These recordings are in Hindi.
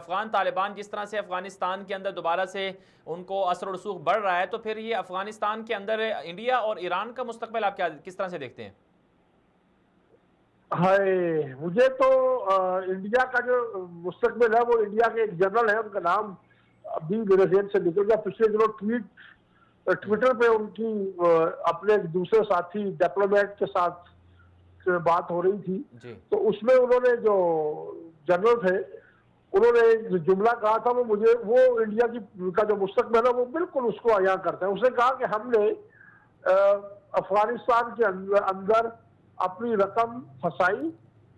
अफगान तालिबान जिस तरह से अफगानिस्तान के अंदर दोबारा से उनको असर और रसूख बढ़ रहा है, तो फिर ये अफगानिस्तान के अंदर इंडिया और ईरान का मुस्तकबिल आप किस तरह से देखते हैं? हाय, मुझे तो इंडिया का जो मुस्तकबिल है, वो इंडिया के एक जनरल है, उनका नाम अभी मेरे जेहन से निकल गया। पिछले दिनों ट्विटर पे उनकी अपने एक दूसरे साथी डिप्लोमेट के साथ बात हो रही थी, जी। तो उसमें उन्होंने जो जनरल थे, उन्होंने एक जुमला कहा था, वो मुझे वो इंडिया की का जो मुस्तकबिल है वो बिल्कुल उसको अया करता है। उसने कहा कि हमने अफगानिस्तान के अंदर अपनी रकम फंसाई,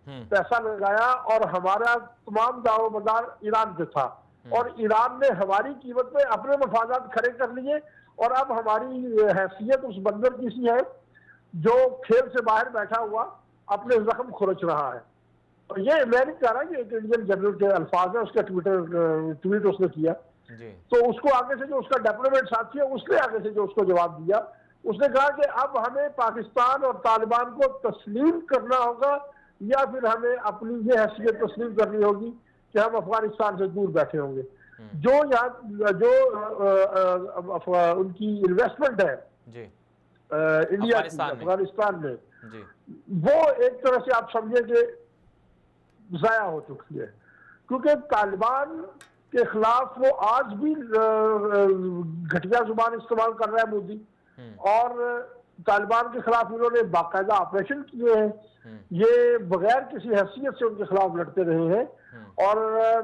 पैसा लगाया, और हमारा तमाम दारोमदार ईरान पे था, और ईरान ने हमारी कीमत पे अपने मफादात खड़े कर लिए, और अब हमारी हैसियत उस बंदर की सी है जो खेल से बाहर बैठा हुआ अपने जख्म खुरच रहा है। और ये मैं नहीं कह रहा कि एक इंडियन जनरल के अल्फाज है, उसका ट्वीट उसने किया, तो उसको आगे से जो उसका डिप्लोमेट साथी है, उसने आगे से जो उसको जवाब दिया, उसने कहा कि अब हमें पाकिस्तान और तालिबान को तस्लीम करना होगा, या फिर हमें अपनी ये हैसियत तस्लीम करनी होगी कि हम अफगानिस्तान से दूर बैठे होंगे। जो यहाँ जो उनकी इन्वेस्टमेंट है इंडिया की अफगानिस्तान में, वो एक तरह से आप समझे कि जाया हो चुकी है, क्योंकि तालिबान के खिलाफ वो आज भी घटिया जुबान इस्तेमाल कर रहा है मोदी, और तालिबान के खिलाफ इन्होंने बाकायदा ऑपरेशन किए हैं, ये बगैर किसी हैसियत से उनके खिलाफ लड़ते रहे हैं। और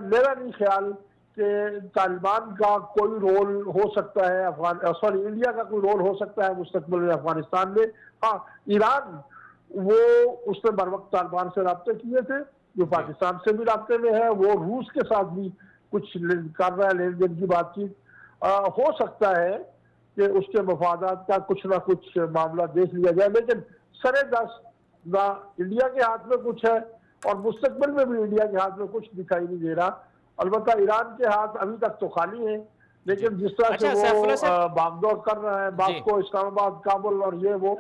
मेरा नहीं ख्याल कि तालिबान का कोई रोल हो सकता है इंडिया का कोई रोल हो सकता है मुस्तकबिल में अफगानिस्तान में। हाँ, ईरान वो उसने बर वक्त तालिबान से रब्ते किए थे, जो पाकिस्तान से भी रब्ते में है, वो रूस के साथ भी कुछ कर रहा है, लेन देन की बातचीत। हो सकता है कि उसके मफादात का कुछ ना कुछ मामला देख लिया जाए, लेकिन सरे दस ना इंडिया के हाथ में कुछ है, और मुस्तकबिल में भी इंडिया के हाथ में कुछ दिखाई नहीं दे रहा। अलबत्ता ईरान के हाथ अभी तक तो खाली है, लेकिन जिस तरह से वो भागदौड़ कर रहा है बाको, इस्लामाबाद, काबुल, और ये वो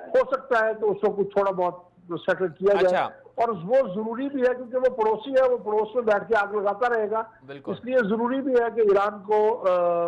हो सकता है तो उसको कुछ थोड़ा बहुत सेटल किया जाए। और वो जरूरी भी है, क्योंकि वो पड़ोसी है, वो पड़ोस में बैठ के आग लगाता रहेगा, इसलिए जरूरी भी है कि ईरान को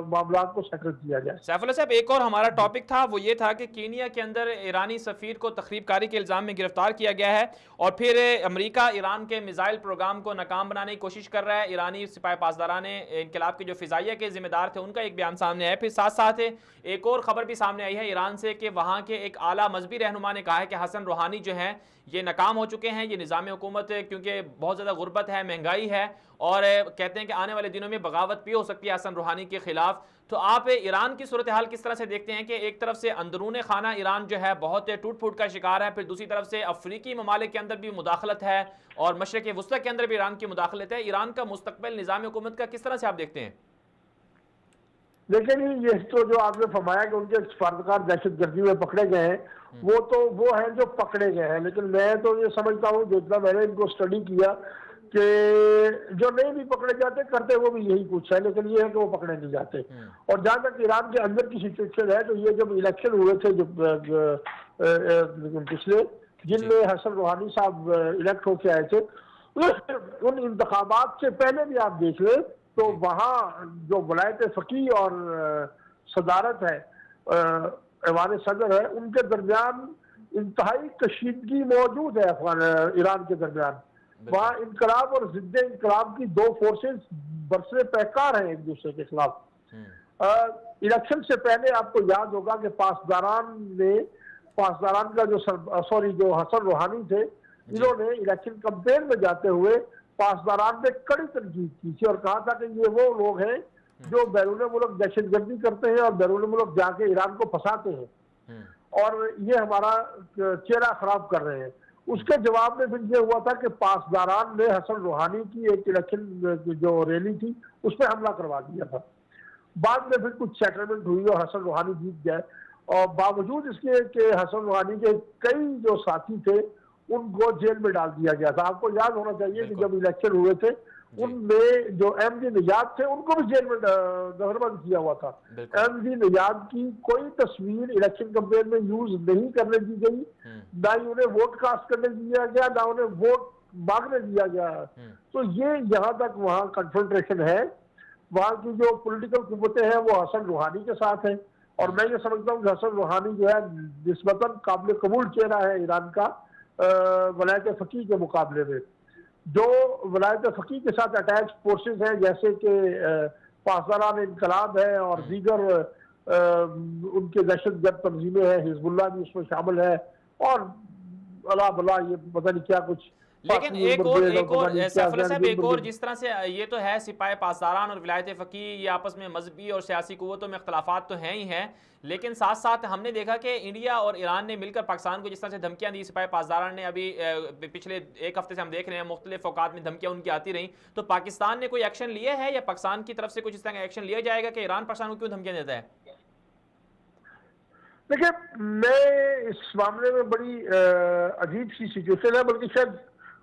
मामला को सेटल किया जाए। सैफुल्लाह साहब, एक और हमारा टॉपिक था, वो ये था कि कीनिया के अंदर ईरानी सफीर को तखरीबकारी के इल्जाम में गिरफ्तार किया गया है, और फिर अमेरिका ईरान के मिसाइल प्रोग्राम को नाकाम बनाने की कोशिश कर रहा है। ईरानी सिपाही पासदारान इनकलाब के जो फिजाइया के जिम्मेदार थे, उनका एक बयान सामने आया। फिर साथ साथ एक और खबर भी सामने आई है ईरान से कि वहाँ के एक आला मजहबी रहनुमा ने कहा है कि हसन रूहानी जो है ये नाकाम हो चुके हैं, ये निज़ाम हुकूमत, क्योंकि बहुत ज़्यादा गुर्बत है, महंगाई है, और कहते हैं कि आने वाले दिनों में बगावत भी हो सकती है हसन रूहानी के खिलाफ। तो आप ईरान की सूरत हाल किस तरह से देखते हैं कि एक तरफ से अंदरून खाना ईरान जो है बहुत टूट फूट का शिकार है, फिर दूसरी तरफ से अफ्रीकी ममालिक के अंदर भी मुदाखलत है, और मशरक़ वुस्ता के अंदर भी ईरान की मुदाखलत है। ईरान का मुस्तकबिल निज़ाम हुकूमत का किस तरह से आप देखते हैं? लेकिन ये तो जो आपने फरमाया कि उनके फर्दकार दहशतगर्दी में पकड़े गए हैं, वो तो वो हैं जो पकड़े गए हैं, लेकिन मैं तो ये समझता हूँ, जितना मैंने इनको स्टडी किया, कि जो नहीं भी पकड़े जाते करते वो भी यही कुछ है, लेकिन ये है कि वो पकड़े नहीं जाते। और जहाँ तक ईरान के अंदर की सिचुएशन है, तो ये जब इलेक्शन हुए थे जो पिछले, जिनमें हसन रूहानी साहब इलेक्ट होके आए थे, उन इंतखाबात से पहले भी आप देख लें तो वहाँ जो वलायत फ़की और सदारत है, ऐवान सदर है, उनके दरमियान इंतहाई कशीदगी मौजूद है। ईरान के दरमियान वहाँ इनकलाब और जिद्द इनकलाब की दो फोर्सेस बरसरे पैकार हैं एक दूसरे के खिलाफ। इलेक्शन से पहले आपको याद होगा कि पासदारान का जो हसन रूहानी थे, इन्होंने इलेक्शन कैंपेन में जाते हुए पासदारान ने कड़ी तनकीद की थी, और कहा था कि ये वो लोग हैं जो बैरून मुल्क दहशतगर्दी करते हैं और बैरून मुल्क जाके ईरान को फंसाते हैं, और ये हमारा चेहरा खराब कर रहे हैं। उसके जवाब में फिर ये हुआ था कि पासदारान ने हसन रूहानी की एक इलेक्शन जो रैली थी उसमें हमला करवा दिया था। बाद में फिर कुछ सेटलमेंट हुई और हसन रूहानी जीत गए, और बावजूद इसके कि हसन रूहानी के कई जो साथी थे उनको जेल में डाल दिया गया था। आपको याद होना चाहिए कि जब इलेक्शन हुए थे, उनमें जो एमडी निजात थे उनको भी जेल में नजरबंद किया हुआ था। एमडी निजात की कोई तस्वीर इलेक्शन कैंपेन में यूज नहीं करने दी गई, ना ही उन्हें वोट कास्ट करने दिया गया, ना उन्हें वोट मांगने दिया गया। तो ये यहाँ तक वहाँ कन्फ्रंट्रेशन है। वहाँ की जो पॉलिटिकल कुव्वतें हैं वो हसन रूहानी के साथ है, और मैं ये समझता हूँ कि हसन रूहानी जो है निस्बतन काबिल कबूल चेहरा है ईरान का वलायत फ़कीह के मुकाबले में। जो वलायत फ़कीह के साथ अटैच फोर्सेस हैं जैसे कि पासदारान इनकलाब है और दीगर उनके दहशतगर्द तंजीमें हैं, हिजबुल्लाह भी उसमें शामिल है, और अला भला ये पता नहीं क्या कुछ। लेकिन एक और सैफुल्लाह साहब, एक और जिस तरह से ये तो है सिपाही पासदारान और विलायत फ़कीह ये आपस में मजहबी और सियासी कुव्वतों में इख्तलाफात तो हैं ही हैं, लेकिन साथ साथ हमने देखा कि इंडिया और ईरान ने मिलकर पाकिस्तान को जिस तरह से धमकियां दी, सिपाही पासदारान ने अभी पिछले एक हफ्ते से हम देख रहे हैं मुख्तलिफ औकात में धमकियां उनकी आती रही, तो पाकिस्तान ने कोई एक्शन लिया है या पाकिस्तान की तरफ से कुछ इस तरह का एक्शन लिया जाएगा कि ईरान पाकिस्तान को क्यों धमकियां देता है? देखिए, मैं इस मामले में बड़ी अजीब सी सिचुएशन है, बल्कि शायद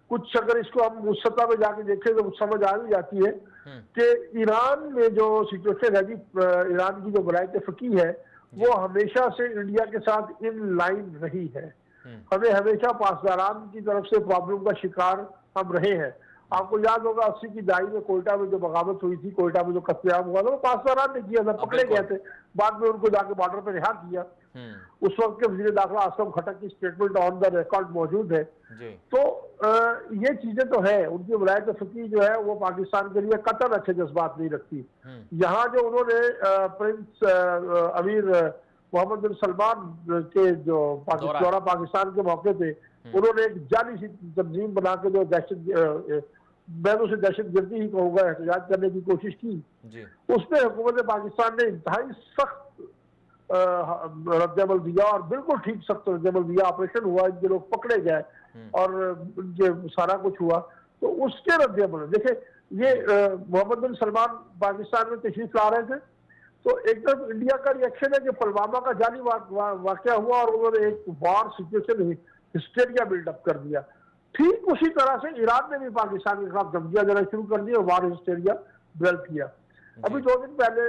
कुछ अगर इसको हम उस सतह पे जाके देखें तो समझ आ भी जाती है कि ईरान में जो सिचुएशन है जी, ईरान की जो वलायत फ़कीह है वो हमेशा से इंडिया के साथ इन लाइन रही है। हमें हमेशा पासदारान की तरफ से प्रॉब्लम का शिकार हम रहे हैं। आपको याद होगा 80 की दहाई में कोयटा में जो बगावत हुई थी, कोयटा में जो कत्लेआम हुआ था, वो पासदारान ने किया था, पकड़े गए थे, बाद में उनको जाके बॉर्डर पे रिहा किया। उस वक्त के वज़ीर दाखिला असलम खटक की स्टेटमेंट ऑन द रिकॉर्ड मौजूद है। तो ये चीजें तो है, उनकी वलायत फ़कीह जो है वो पाकिस्तान के लिए कतई अच्छे जज्बात नहीं रखती। यहाँ जो उन्होंने प्रिंस अमीर मोहम्मद बिन सलमान के जो दौरा पाकिस्तान के मौके पे उन्होंने एक जाली सी तंजीम बना के जो मैं उसे दहशत गर्दी ही कहूँगा, एहतजाज करने की कोशिश की, उसमें हुकूमत पाकिस्तान ने इंतहाई सख्त रद्द-ए-अमल दिया, और बिल्कुल ठीक सख्त रद्द-ए-अमल दिया। ऑपरेशन हुआ, इनके लोग पकड़े गए और इनके सारा कुछ हुआ। तो उसके रद्द-ए-अमल देखिए, ये मोहम्मद बिन सलमान पाकिस्तान में तशरीफ ला रहे थे, तो एक तरफ इंडिया का रिएक्शन है कि पुलवामा का जाली वाकया हुआ और उन्होंने एक वॉर सिचुएशन हिस्टेरिया बिल्डअप कर दिया। ठीक उसी तरह से ईरान ने भी पाकिस्तान के खिलाफ धमकियां देना शुरू कर दी और वॉर हिस्टेरिया डेवलप किया। अभी 2 दिन पहले,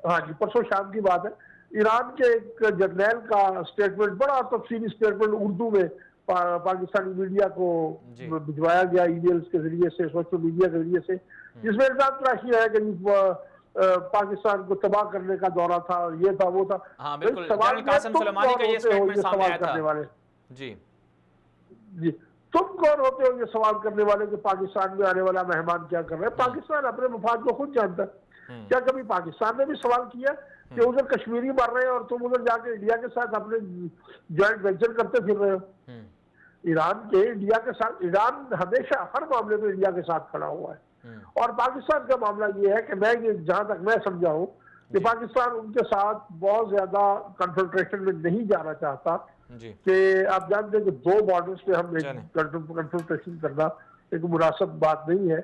हाँ जी, परसों शाम की बात है, ईरान के एक जर्नैल का स्टेटमेंट, बड़ा तफसीली स्टेटमेंट उर्दू में पाकिस्तानी मीडिया को भिजवाया गया, ईमेल्स के जरिए से, सोशल मीडिया के जरिए से, जिसमें इल्जाम तराशी है कि पाकिस्तान को तबाह करने का दौरा था, ये था वो था। हाँ, बिल्कुल, जनरल कासिम सुलेमानी का ये स्टेटमेंट सामने आया था। वाले जी, तुम कौन होते हो ये सवाल करने वाले कि पाकिस्तान में आने वाला मेहमान क्या कर रहे हैं? पाकिस्तान अपने मफाद को खुद जानता है। क्या कभी पाकिस्तान ने भी सवाल किया कि उधर कश्मीरी मर रहे हैं और तुम उधर जाके इंडिया के साथ अपने जॉइंट वेंचर करते फिर रहे हो? ईरान के इंडिया के साथ, ईरान हमेशा हर मामले में इंडिया के साथ खड़ा हुआ है, और पाकिस्तान का मामला ये है कि मैं जहां तक मैं समझा हूं कि पाकिस्तान उनके साथ बहुत ज्यादा कन्फ्रंट्रेशन में नहीं जाना चाहता, कि आप जानते हैं कि 2 बॉर्डर्स पे हम कन्फ्रंट्रेशन करना एक मुनासिब बात नहीं है।